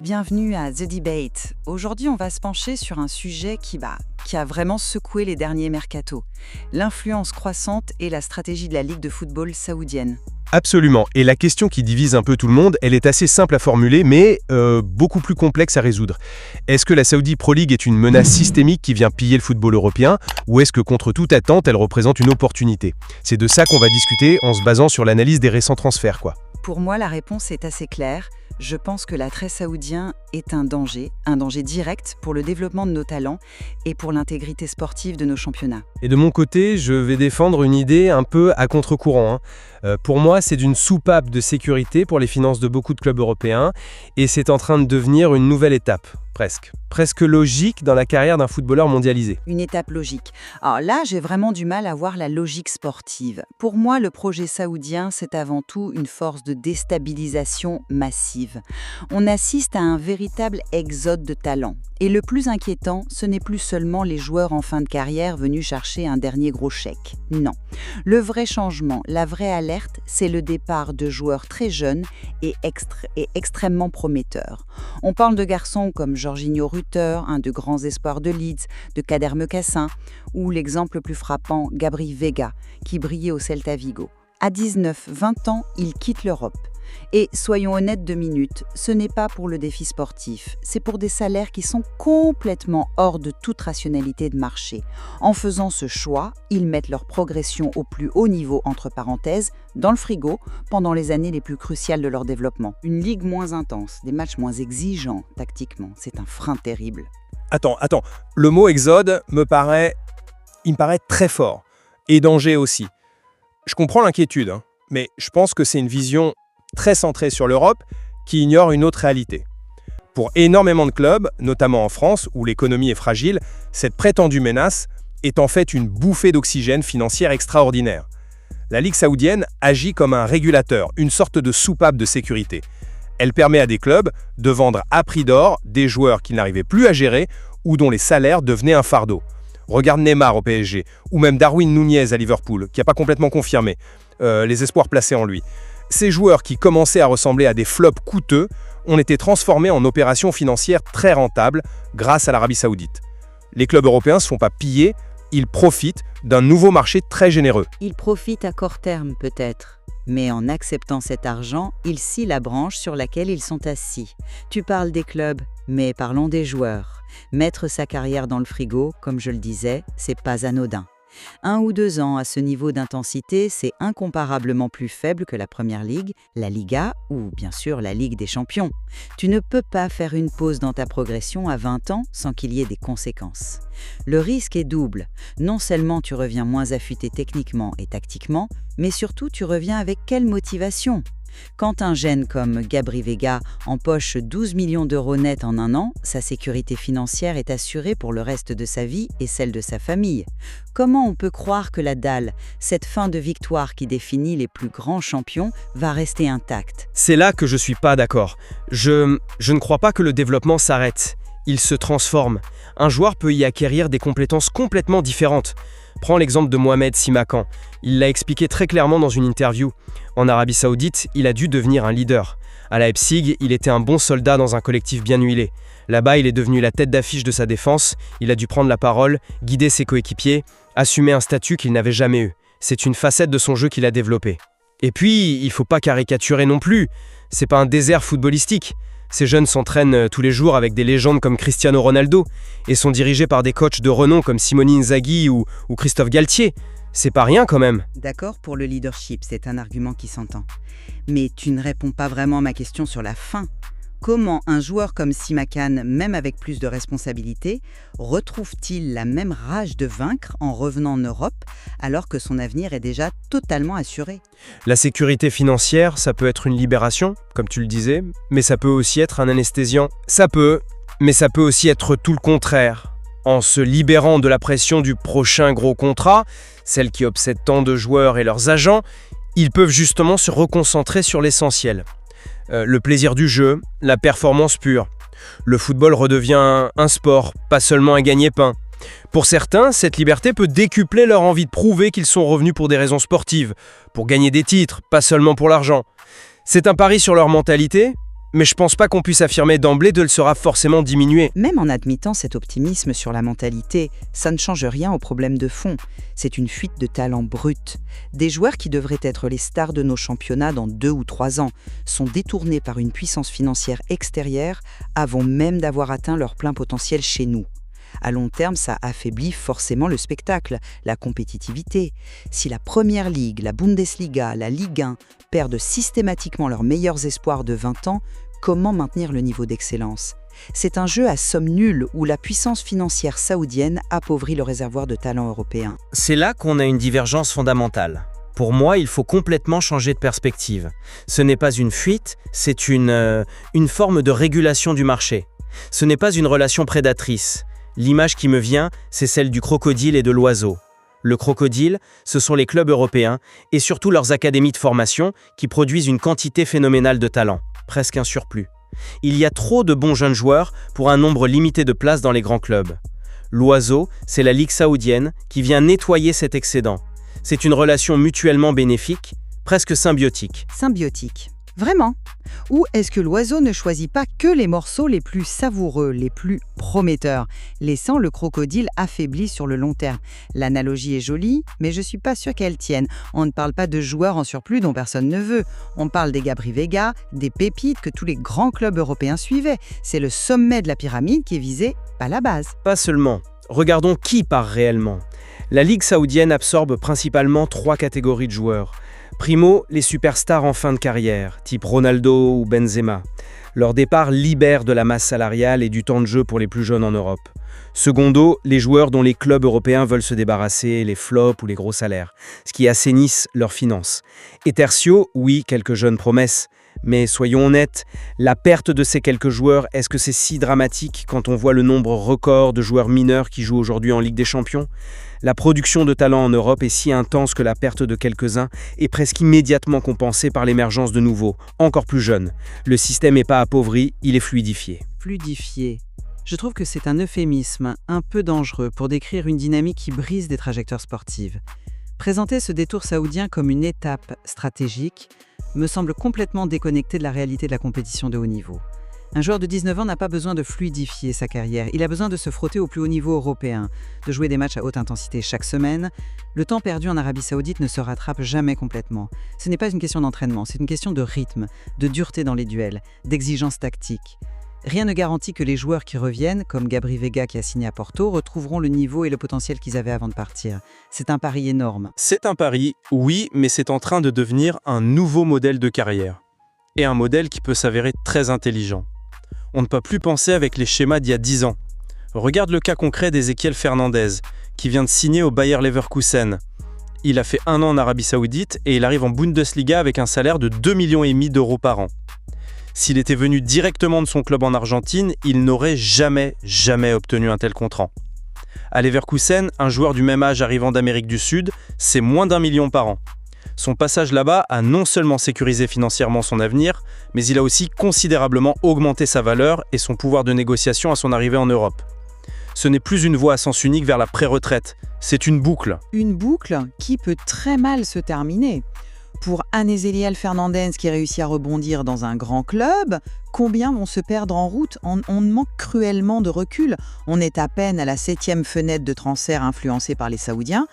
Bienvenue à The Debate. Aujourd'hui, on va se pencher sur un sujet qui a vraiment secoué les derniers mercatos. L'influence croissante et la stratégie de la Ligue de football saoudienne. Absolument. Et la question qui divise un peu tout le monde, elle est assez simple à formuler, mais beaucoup plus complexe à résoudre. Est-ce que la Saudi Pro League est une menace systémique qui vient piller le football européen, ou est-ce que contre toute attente, elle représente une opportunité? C'est de ça qu'on va discuter en se basant sur l'analyse des récents transferts, quoi. Pour moi, la réponse est assez claire. Je pense que l'attrait saoudien est un danger direct pour le développement de nos talents et pour l'intégrité sportive de nos championnats. Et de mon côté, je vais défendre une idée un peu à contre-courant. Pour moi, c'est d'une soupape de sécurité pour les finances de beaucoup de clubs européens, et c'est en train de devenir une nouvelle étape, presque logique dans la carrière d'un footballeur mondialisé. Une étape logique. Alors là, j'ai vraiment du mal à voir la logique sportive. Pour moi, le projet saoudien, c'est avant tout une force de déstabilisation massive. On assiste à un véritable exode de talents. Et le plus inquiétant, ce n'est plus seulement les joueurs en fin de carrière venus chercher un dernier gros chèque. Non. Le vrai changement, la vraie alerte, c'est le départ de joueurs très jeunes et extrêmement prometteurs. On parle de garçons comme Jorginho Rutter, un de grands espoirs de Leeds, de Kader Mekassin, ou l'exemple le plus frappant, Gabri Veiga, qui brillait au Celta Vigo. À 19-20 ans, il quitte l'Europe. Et soyons honnêtes 2 minutes, ce n'est pas pour le défi sportif, c'est pour des salaires qui sont complètement hors de toute rationalité de marché. En faisant ce choix, ils mettent leur progression au plus haut niveau, entre parenthèses, dans le frigo, pendant les années les plus cruciales de leur développement. Une ligue moins intense, des matchs moins exigeants tactiquement, c'est un frein terrible. Attends, le mot exode me paraît très fort, et danger aussi. Je comprends l'inquiétude, mais je pense que c'est une vision très centrée sur l'Europe qui ignore une autre réalité. Pour énormément de clubs, notamment en France où l'économie est fragile, cette prétendue menace est en fait une bouffée d'oxygène financière extraordinaire. La Ligue saoudienne agit comme un régulateur, une sorte de soupape de sécurité. Elle permet à des clubs de vendre à prix d'or des joueurs qu'ils n'arrivaient plus à gérer ou dont les salaires devenaient un fardeau. Regarde Neymar au PSG, ou même Darwin Núñez à Liverpool, qui n'a pas complètement confirmé les espoirs placés en lui. Ces joueurs qui commençaient à ressembler à des flops coûteux ont été transformés en opérations financières très rentables grâce à l'Arabie Saoudite. Les clubs européens ne se font pas piller, ils profitent d'un nouveau marché très généreux. Ils profitent à court terme peut-être, mais en acceptant cet argent, ils scient la branche sur laquelle ils sont assis. Tu parles des clubs, mais parlons des joueurs. Mettre sa carrière dans le frigo, comme je le disais, c'est pas anodin. 1 ou 2 ans à ce niveau d'intensité, c'est incomparablement plus faible que la Première Ligue, la Liga ou bien sûr la Ligue des Champions. Tu ne peux pas faire une pause dans ta progression à 20 ans sans qu'il y ait des conséquences. Le risque est double. Non seulement tu reviens moins affûté techniquement et tactiquement, mais surtout tu reviens avec quelle motivation ? Quand un jeune comme Gabri Veiga empoche 12 millions d'euros net en 1 an, sa sécurité financière est assurée pour le reste de sa vie et celle de sa famille. Comment on peut croire que la dalle, cette fin de victoire qui définit les plus grands champions, va rester intacte ? C'est là que je suis pas d'accord. Je ne crois pas que le développement s'arrête. Il se transforme. Un joueur peut y acquérir des compétences complètement différentes. Prends l'exemple de Mohamed Simakan. Il l'a expliqué très clairement dans une interview. En Arabie Saoudite, il a dû devenir un leader. À Leipzig, il était un bon soldat dans un collectif bien huilé. Là-bas, il est devenu la tête d'affiche de sa défense. Il a dû prendre la parole, guider ses coéquipiers, assumer un statut qu'il n'avait jamais eu. C'est une facette de son jeu qu'il a développée. Et puis, il faut pas caricaturer non plus. C'est pas un désert footballistique. Ces jeunes s'entraînent tous les jours avec des légendes comme Cristiano Ronaldo et sont dirigés par des coachs de renom comme Simone Inzaghi ou Christophe Galtier. C'est pas rien quand même. D'accord pour le leadership, c'est un argument qui s'entend. Mais tu ne réponds pas vraiment à ma question sur la fin. Comment un joueur comme Simakan, même avec plus de responsabilités, retrouve-t-il la même rage de vaincre en revenant en Europe alors que son avenir est déjà totalement assuré ? La sécurité financière, ça peut être une libération, comme tu le disais, mais ça peut aussi être un anesthésiant. Mais ça peut aussi être tout le contraire. En se libérant de la pression du prochain gros contrat, celle qui obsède tant de joueurs et leurs agents, ils peuvent justement se reconcentrer sur l'essentiel. Le plaisir du jeu, la performance pure. Le football redevient un sport, pas seulement un gagne-pain. Pour certains, cette liberté peut décupler leur envie de prouver qu'ils sont revenus pour des raisons sportives, pour gagner des titres, pas seulement pour l'argent. C'est un pari sur leur mentalité, mais je pense pas qu'on puisse affirmer d'emblée de le sera forcément diminué. Même en admettant cet optimisme sur la mentalité, ça ne change rien au problème de fond. C'est une fuite de talent brut. Des joueurs qui devraient être les stars de nos championnats dans 2 ou 3 ans sont détournés par une puissance financière extérieure avant même d'avoir atteint leur plein potentiel chez nous. À long terme, ça affaiblit forcément le spectacle, la compétitivité. Si la Première Ligue, la Bundesliga, la Ligue 1 perdent systématiquement leurs meilleurs espoirs de 20 ans, comment maintenir le niveau d'excellence ? C'est un jeu à somme nulle où la puissance financière saoudienne appauvrit le réservoir de talents européens. C'est là qu'on a une divergence fondamentale. Pour moi, il faut complètement changer de perspective. Ce n'est pas une fuite, c'est une forme de régulation du marché. Ce n'est pas une relation prédatrice. L'image qui me vient, c'est celle du crocodile et de l'oiseau. Le crocodile, ce sont les clubs européens et surtout leurs académies de formation qui produisent une quantité phénoménale de talents, presque un surplus. Il y a trop de bons jeunes joueurs pour un nombre limité de places dans les grands clubs. L'oiseau, c'est la Ligue saoudienne qui vient nettoyer cet excédent. C'est une relation mutuellement bénéfique, presque symbiotique. Symbiotique. Vraiment ? Ou est-ce que l'oiseau ne choisit pas que les morceaux les plus savoureux, les plus prometteurs, laissant le crocodile affaibli sur le long terme ? L'analogie est jolie, mais je ne suis pas sûre qu'elle tienne. On ne parle pas de joueurs en surplus dont personne ne veut. On parle des Gabri Veiga, des pépites que tous les grands clubs européens suivaient. C'est le sommet de la pyramide qui est visé, pas la base. Pas seulement. Regardons qui part réellement. La Ligue saoudienne absorbe principalement 3 catégories de joueurs. Primo, les superstars en fin de carrière, type Ronaldo ou Benzema. Leur départ libère de la masse salariale et du temps de jeu pour les plus jeunes en Europe. Secondo, les joueurs dont les clubs européens veulent se débarrasser, les flops ou les gros salaires, ce qui assainissent leurs finances. Et tertio, oui, quelques jeunes promesses. Mais soyons honnêtes, la perte de ces quelques joueurs, est-ce que c'est si dramatique quand on voit le nombre record de joueurs mineurs qui jouent aujourd'hui en Ligue des Champions ? La production de talents en Europe est si intense que la perte de quelques-uns est presque immédiatement compensée par l'émergence de nouveaux, encore plus jeunes. Le système n'est pas appauvri, il est fluidifié. Fluidifié. Je trouve que c'est un euphémisme un peu dangereux pour décrire une dynamique qui brise des trajectoires sportives. Présenter ce détour saoudien comme une étape stratégique me semble complètement déconnecté de la réalité de la compétition de haut niveau. Un joueur de 19 ans n'a pas besoin de fluidifier sa carrière, il a besoin de se frotter au plus haut niveau européen, de jouer des matchs à haute intensité chaque semaine. Le temps perdu en Arabie Saoudite ne se rattrape jamais complètement. Ce n'est pas une question d'entraînement, c'est une question de rythme, de dureté dans les duels, d'exigence tactique. Rien ne garantit que les joueurs qui reviennent, comme Gabri Veiga qui a signé à Porto, retrouveront le niveau et le potentiel qu'ils avaient avant de partir. C'est un pari énorme. C'est un pari, oui, mais c'est en train de devenir un nouveau modèle de carrière. Et un modèle qui peut s'avérer très intelligent. On ne peut plus penser avec les schémas d'il y a 10 ans. Regarde le cas concret d'Ezequiel Fernandez, qui vient de signer au Bayer Leverkusen. Il a fait 1 an en Arabie Saoudite et il arrive en Bundesliga avec un salaire de 2,5 millions d'euros par an. S'il était venu directement de son club en Argentine, il n'aurait jamais obtenu un tel contrat. À Leverkusen, un joueur du même âge arrivant d'Amérique du Sud, c'est moins d'1 million par an. Son passage là-bas a non seulement sécurisé financièrement son avenir, mais il a aussi considérablement augmenté sa valeur et son pouvoir de négociation à son arrivée en Europe. Ce n'est plus une voie à sens unique vers la pré-retraite, c'est une boucle. Une boucle qui peut très mal se terminer. Pour Ezequiel Fernandez qui réussit à rebondir dans un grand club, combien vont se perdre en route ? On manque cruellement de recul. On est à peine à la 7e fenêtre de transfert influencée par les Saoudiens.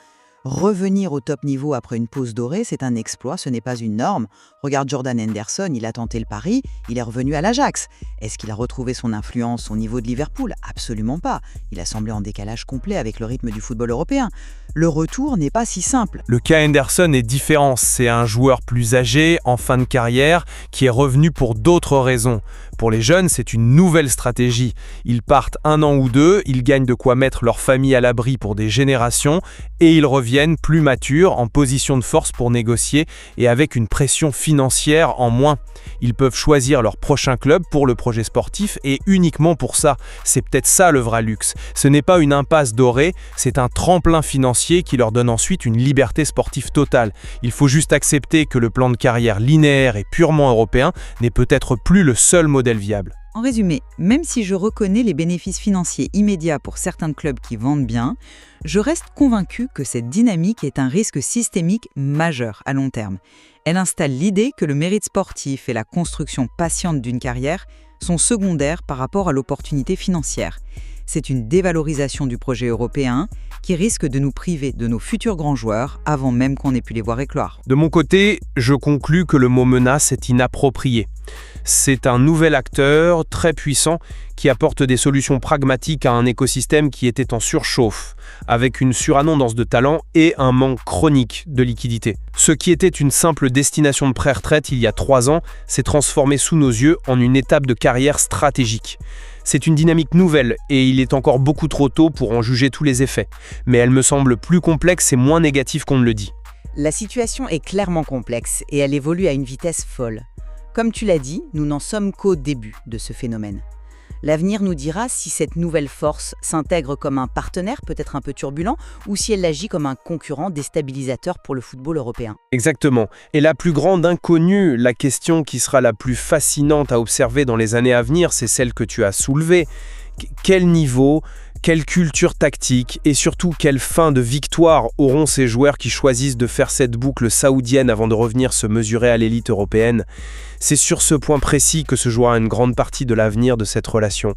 Revenir au top niveau après une pause dorée, c'est un exploit, ce n'est pas une norme. Regarde Jordan Henderson, il a tenté le pari, il est revenu à l'Ajax. Est-ce qu'il a retrouvé son influence au niveau de Liverpool ? Absolument pas. Il a semblé en décalage complet avec le rythme du football européen. Le retour n'est pas si simple. Le cas Henderson est différent, c'est un joueur plus âgé, en fin de carrière, qui est revenu pour d'autres raisons. Pour les jeunes, c'est une nouvelle stratégie. Ils partent 1 an ou 2, ils gagnent de quoi mettre leur famille à l'abri pour des générations, et ils reviennent plus matures, en position de force pour négocier, et avec une pression financière en moins. Ils peuvent choisir leur prochain club pour le projet sportif, et uniquement pour ça. C'est peut-être ça le vrai luxe. Ce n'est pas une impasse dorée, c'est un tremplin financier qui leur donne ensuite une liberté sportive totale. Il faut juste accepter que le plan de carrière linéaire et purement européen n'est peut-être plus le seul modèle viable. En résumé, même si je reconnais les bénéfices financiers immédiats pour certains clubs qui vendent bien, je reste convaincu que cette dynamique est un risque systémique majeur à long terme. Elle installe l'idée que le mérite sportif et la construction patiente d'une carrière sont secondaires par rapport à l'opportunité financière. C'est une dévalorisation du projet européen qui risque de nous priver de nos futurs grands joueurs avant même qu'on ait pu les voir éclore. De mon côté, je conclus que le mot menace est inapproprié. C'est un nouvel acteur très puissant qui apporte des solutions pragmatiques à un écosystème qui était en surchauffe, avec une surabondance de talent et un manque chronique de liquidité. Ce qui était une simple destination de pré-retraite il y a 3 ans s'est transformé sous nos yeux en une étape de carrière stratégique. C'est une dynamique nouvelle et il est encore beaucoup trop tôt pour en juger tous les effets, mais elle me semble plus complexe et moins négative qu'on ne le dit. La situation est clairement complexe et elle évolue à une vitesse folle. Comme tu l'as dit, nous n'en sommes qu'au début de ce phénomène. L'avenir nous dira si cette nouvelle force s'intègre comme un partenaire peut-être un peu turbulent ou si elle agit comme un concurrent déstabilisateur pour le football européen. Exactement. Et la plus grande inconnue, la question qui sera la plus fascinante à observer dans les années à venir, c'est celle que tu as soulevée. Quel niveau, quelle culture tactique et surtout quelle fin de victoire auront ces joueurs qui choisissent de faire cette boucle saoudienne avant de revenir se mesurer à l'élite européenne? C'est sur ce point précis que se jouera une grande partie de l'avenir de cette relation.